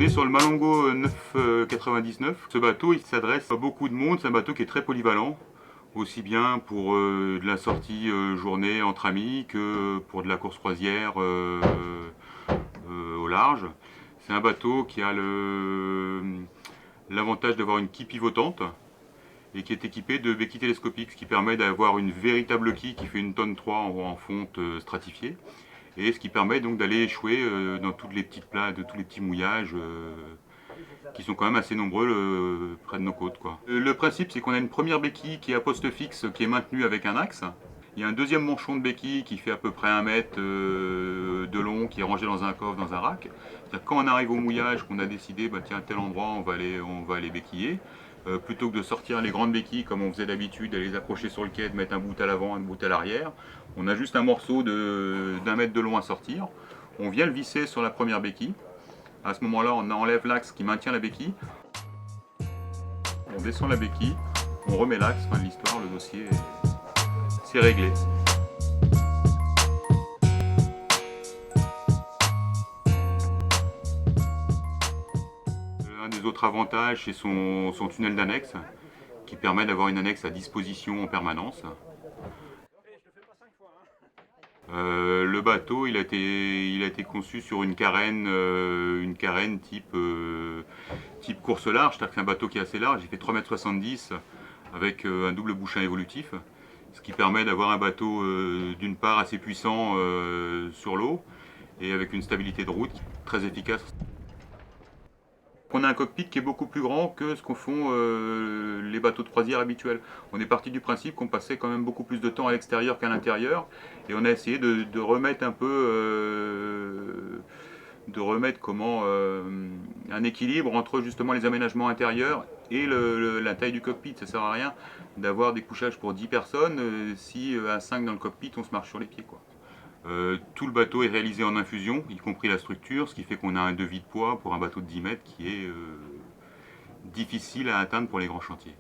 est sur le Malongo 999. Ce bateau, il s'adresse à beaucoup de monde. C'est un bateau qui est très polyvalent, aussi bien pour de la sortie journée entre amis que pour de la course croisière au large. C'est un bateau qui a l'avantage d'avoir une quille pivotante et qui est équipé de béquilles télescopiques, ce qui permet d'avoir une véritable quille qui fait 1,3 tonne en fonte stratifiée, et ce qui permet donc d'aller échouer dans toutes les petites plages, de tous les petits mouillages qui sont quand même assez nombreux près de nos côtes, quoi. Le principe, c'est qu'on a une première béquille qui est à poste fixe, qui est maintenue avec un axe. Il y a un deuxième manchon de béquille qui fait à peu près 1 mètre de long, qui est rangé dans un coffre, dans un rack. Quand on arrive au mouillage, qu'on a décidé, bah, tiens, à tel endroit, on va aller béquiller, plutôt que de sortir les grandes béquilles comme on faisait d'habitude, de les accrocher sur le quai, de mettre un bout à l'avant, un bout à l'arrière, on a juste un morceau d'1 mètre de long à sortir. On vient le visser sur la première béquille. À ce moment-là, on enlève l'axe qui maintient la béquille. On descend la béquille, on remet l'axe, fin de l'histoire, le dossier, c'est réglé. Un des autres avantages, c'est son tunnel d'annexe, qui permet d'avoir une annexe à disposition en permanence. Le bateau, il a été conçu sur une carène type course large, c'est-à-dire que c'est un bateau qui est assez large, il fait 3,70 m avec un double bouchin évolutif, ce qui permet d'avoir un bateau d'une part assez puissant sur l'eau et avec une stabilité de route très efficace. On a un cockpit qui est beaucoup plus grand que ce qu'en font les bateaux de croisière habituels. On est parti du principe qu'on passait quand même beaucoup plus de temps à l'extérieur qu'à l'intérieur, et on a essayé de remettre un peu, un équilibre entre justement les aménagements intérieurs et la taille du cockpit. Ça sert à rien d'avoir des couchages pour 10 personnes si à 5 dans le cockpit on se marche sur les pieds, quoi. Tout le bateau est réalisé en infusion, y compris la structure, ce qui fait qu'on a un devis de poids pour un bateau de 10 mètres qui est difficile à atteindre pour les grands chantiers.